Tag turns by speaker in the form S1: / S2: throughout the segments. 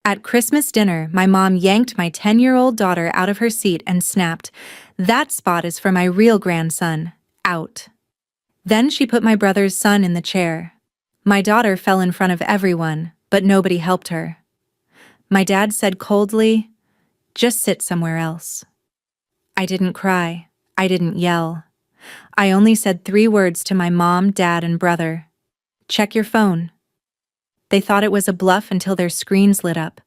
S1: At Christmas dinner, my mom yanked my 10-year-old daughter out of her seat and snapped, "That spot is for my real grandson. Out." Then she put my brother's son in the chair. My daughter fell in front of everyone, but nobody helped her. My dad said coldly, "Just sit somewhere else." I didn't cry. I didn't yell. I only said 3 words to my mom, dad, and brother. "Check your phone." They thought it was a bluff until their screens lit up,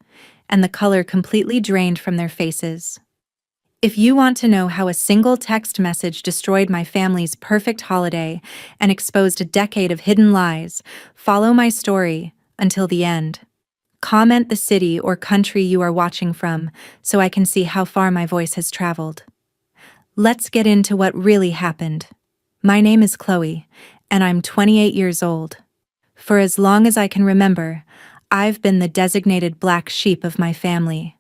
S1: and the color completely drained from their faces. If you want to know how a single text message destroyed my family's perfect holiday and exposed a decade of hidden lies, follow my story until the end. Comment the city or country you are watching from so I can see how far my voice has traveled. Let's get into what really happened. My name is Chloe, and I'm 28 years old. For as long as I can remember, I've been the designated black sheep of my family.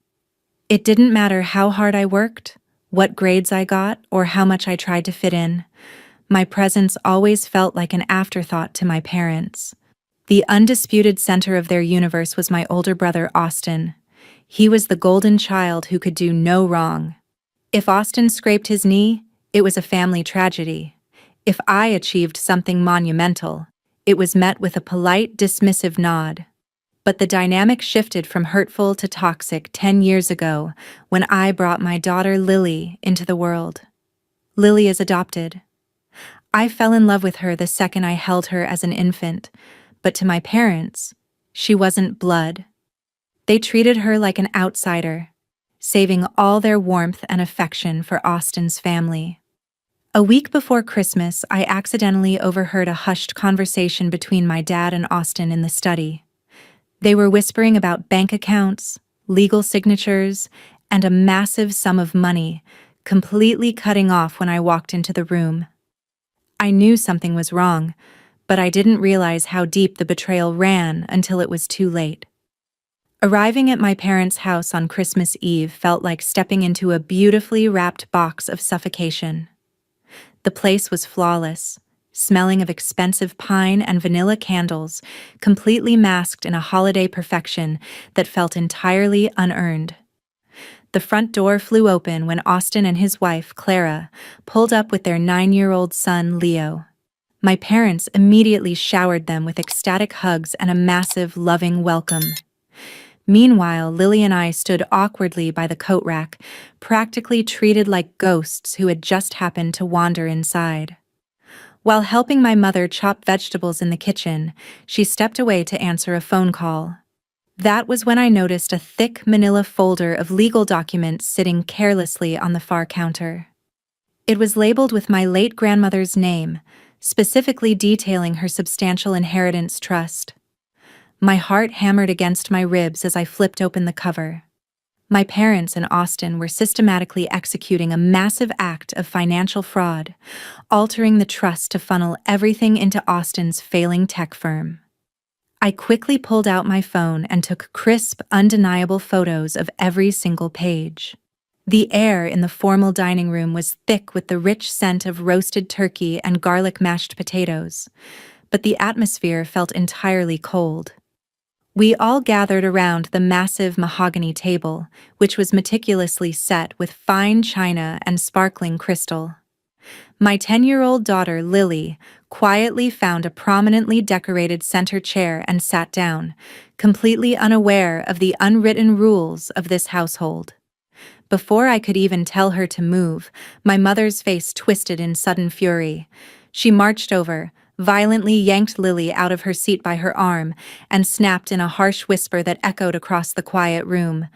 S1: It didn't matter how hard I worked, what grades I got, or how much I tried to fit in. My presence always felt like an afterthought to my parents. The undisputed center of their universe was my older brother, Austin. He was the golden child who could do no wrong. If Austin scraped his knee, it was a family tragedy. If I achieved something monumental, it was met with a polite, dismissive nod. But the dynamic shifted from hurtful to toxic 10 years ago when I brought my daughter Lily into the world. Lily is adopted. I fell in love with her the second I held her as an infant, but to my parents, she wasn't blood. They treated her like an outsider, saving all their warmth and affection for Austin's family. A week before Christmas, I accidentally overheard a hushed conversation between my dad and Austin in the study. They were whispering about bank accounts, legal signatures, and a massive sum of money, completely cutting off when I walked into the room. I knew something was wrong, but I didn't realize how deep the betrayal ran until it was too late. Arriving at my parents' house on Christmas Eve felt like stepping into a beautifully wrapped box of suffocation. The place was flawless, smelling of expensive pine and vanilla candles, completely masked in a holiday perfection that felt entirely unearned. The front door flew open when Austin and his wife, Clara, pulled up with their 9-year-old son, Leo. My parents immediately showered them with ecstatic hugs and a massive, loving welcome. Meanwhile, Lily and I stood awkwardly by the coat rack, practically treated like ghosts who had just happened to wander inside. While helping my mother chop vegetables in the kitchen, she stepped away to answer a phone call. That was when I noticed a thick manila folder of legal documents sitting carelessly on the far counter. It was labeled with my late grandmother's name, specifically detailing her substantial inheritance trust. My heart hammered against my ribs as I flipped open the cover. My parents and Austin were systematically executing a massive act of financial fraud, altering the trust to funnel everything into Austin's failing tech firm. I quickly pulled out my phone and took crisp, undeniable photos of every single page. The air in the formal dining room was thick with the rich scent of roasted turkey and garlic mashed potatoes, but the atmosphere felt entirely cold. We all gathered around the massive mahogany table, which was meticulously set with fine china and sparkling crystal. My 10-year-old daughter, Lily, quietly found a prominently decorated center chair and sat down, completely unaware of the unwritten rules of this household. Before I could even tell her to move, my mother's face twisted in sudden fury. She marched over, violently yanked Lily out of her seat by her arm, and snapped in a harsh whisper that echoed across the quiet room,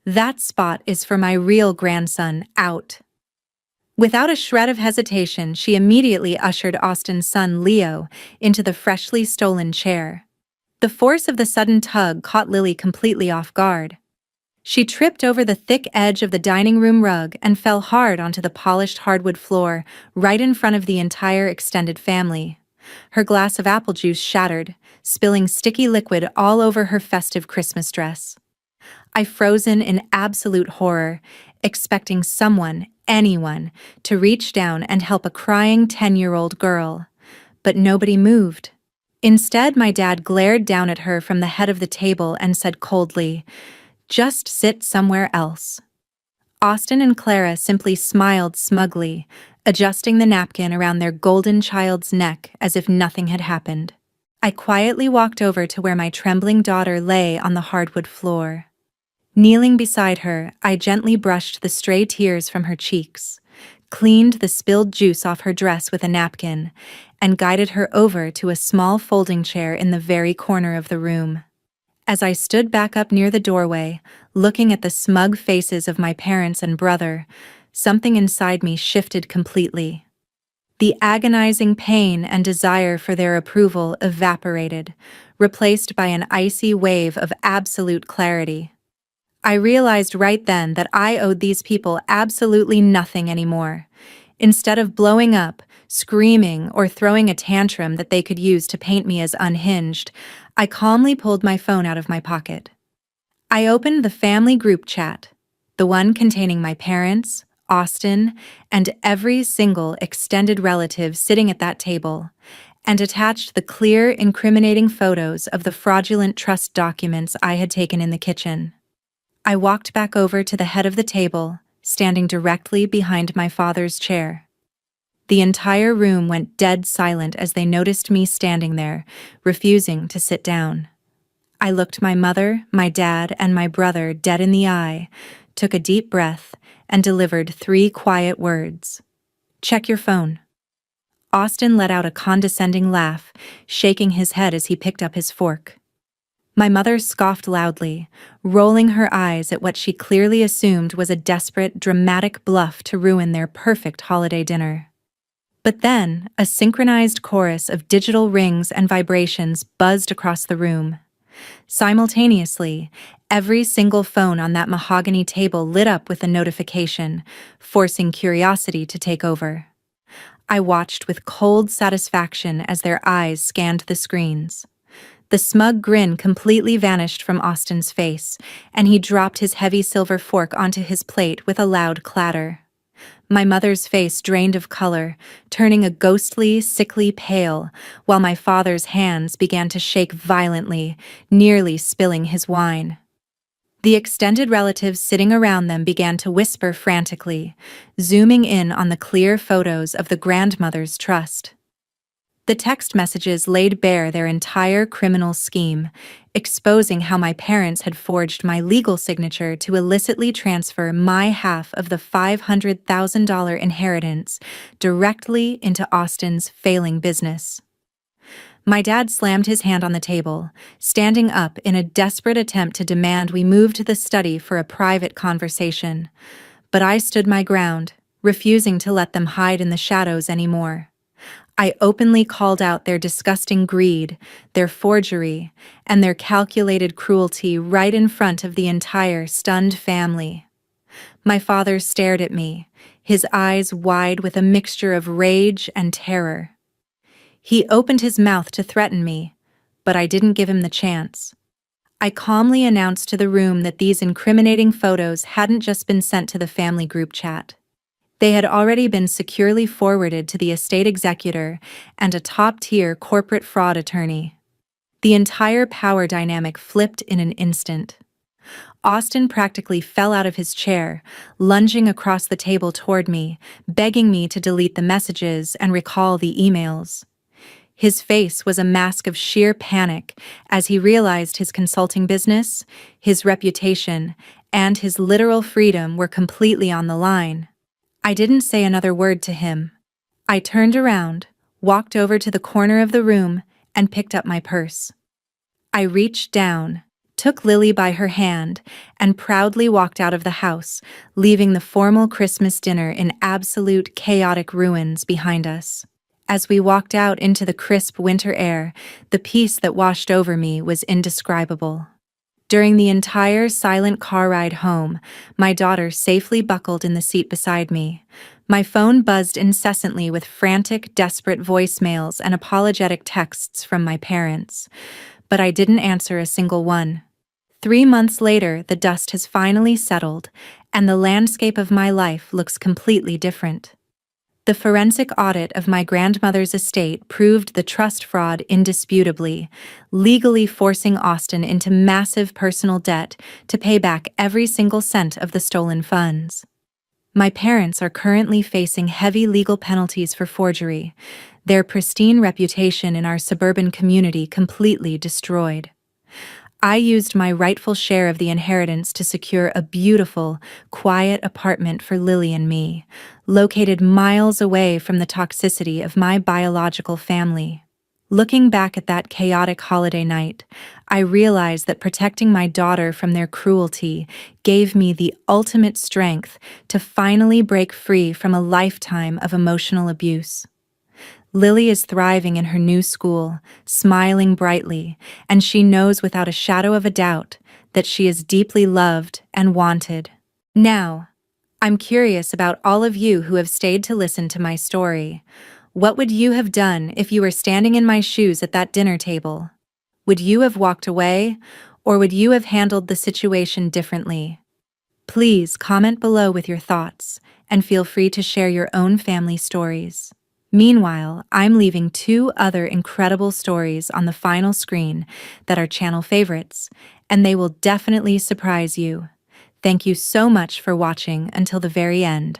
S1: "That spot is for my real grandson. Out." Without a shred of hesitation, she immediately ushered Austin's son, Leo, into the freshly stolen chair. The force of the sudden tug caught Lily completely off guard. She tripped over the thick edge of the dining room rug and fell hard onto the polished hardwood floor, right in front of the entire extended family. Her glass of apple juice shattered, spilling sticky liquid all over her festive Christmas dress. I frozen in absolute horror, expecting someone, anyone, to reach down and help a crying 10-year-old girl. But nobody moved. Instead, my dad glared down at her from the head of the table and said coldly, "Just sit somewhere else." Austin and Clara simply smiled smugly, adjusting the napkin around their golden child's neck as if nothing had happened. I quietly walked over to where my trembling daughter lay on the hardwood floor. Kneeling beside her, I gently brushed the stray tears from her cheeks, cleaned the spilled juice off her dress with a napkin, and guided her over to a small folding chair in the very corner of the room. As I stood back up near the doorway, looking at the smug faces of my parents and brother, something inside me shifted completely. The agonizing pain and desire for their approval evaporated, replaced by an icy wave of absolute clarity. I realized right then that I owed these people absolutely nothing anymore. Instead of blowing up, screaming, or throwing a tantrum that they could use to paint me as unhinged, I calmly pulled my phone out of my pocket. I opened the family group chat, the one containing my parents, Austin, and every single extended relative sitting at that table, and attached the clear, incriminating photos of the fraudulent trust documents I had taken in the kitchen. I walked back over to the head of the table, standing directly behind my father's chair. The entire room went dead silent as they noticed me standing there, refusing to sit down. I looked my mother, my dad, and my brother dead in the eye, took a deep breath, and delivered 3 quiet words. "Check your phone." Austin let out a condescending laugh, shaking his head as he picked up his fork. My mother scoffed loudly, rolling her eyes at what she clearly assumed was a desperate, dramatic bluff to ruin their perfect holiday dinner. But then, a synchronized chorus of digital rings and vibrations buzzed across the room. Simultaneously, every single phone on that mahogany table lit up with a notification, forcing curiosity to take over. I watched with cold satisfaction as their eyes scanned the screens. The smug grin completely vanished from Austin's face, and he dropped his heavy silver fork onto his plate with a loud clatter. My mother's face drained of color, turning a ghostly, sickly pale, while my father's hands began to shake violently, nearly spilling his wine. The extended relatives sitting around them began to whisper frantically, zooming in on the clear photos of the grandmother's trust. The text messages laid bare their entire criminal scheme, exposing how my parents had forged my legal signature to illicitly transfer my half of the $500,000 inheritance directly into Austin's failing business. My dad slammed his hand on the table, standing up in a desperate attempt to demand we move to the study for a private conversation. But I stood my ground, refusing to let them hide in the shadows anymore. I openly called out their disgusting greed, their forgery, and their calculated cruelty right in front of the entire stunned family. My father stared at me, his eyes wide with a mixture of rage and terror. He opened his mouth to threaten me, but I didn't give him the chance. I calmly announced to the room that these incriminating photos hadn't just been sent to the family group chat. They had already been securely forwarded to the estate executor and a top-tier corporate fraud attorney. The entire power dynamic flipped in an instant. Austin practically fell out of his chair, lunging across the table toward me, begging me to delete the messages and recall the emails. His face was a mask of sheer panic as he realized his consulting business, his reputation, and his literal freedom were completely on the line. I didn't say another word to him. I turned around, walked over to the corner of the room, and picked up my purse. I reached down, took Lily by her hand, and proudly walked out of the house, leaving the formal Christmas dinner in absolute chaotic ruins behind us. As we walked out into the crisp winter air, the peace that washed over me was indescribable. During the entire silent car ride home, my daughter safely buckled in the seat beside me. My phone buzzed incessantly with frantic, desperate voicemails and apologetic texts from my parents, but I didn't answer a single one. 3 months later, the dust has finally settled, and the landscape of my life looks completely different. The forensic audit of my grandmother's estate proved the trust fraud indisputably, legally forcing Austin into massive personal debt to pay back every single cent of the stolen funds. My parents are currently facing heavy legal penalties for forgery, their pristine reputation in our suburban community completely destroyed. I used my rightful share of the inheritance to secure a beautiful, quiet apartment for Lily and me, located miles away from the toxicity of my biological family. Looking back at that chaotic holiday night, I realized that protecting my daughter from their cruelty gave me the ultimate strength to finally break free from a lifetime of emotional abuse. Lily is thriving in her new school, smiling brightly, and she knows without a shadow of a doubt that she is deeply loved and wanted. Now, I'm curious about all of you who have stayed to listen to my story. What would you have done if you were standing in my shoes at that dinner table? Would you have walked away, or would you have handled the situation differently? Please comment below with your thoughts, and feel free to share your own family stories. Meanwhile, I'm leaving 2 other incredible stories on the final screen that are channel favorites, and they will definitely surprise you. Thank you so much for watching until the very end.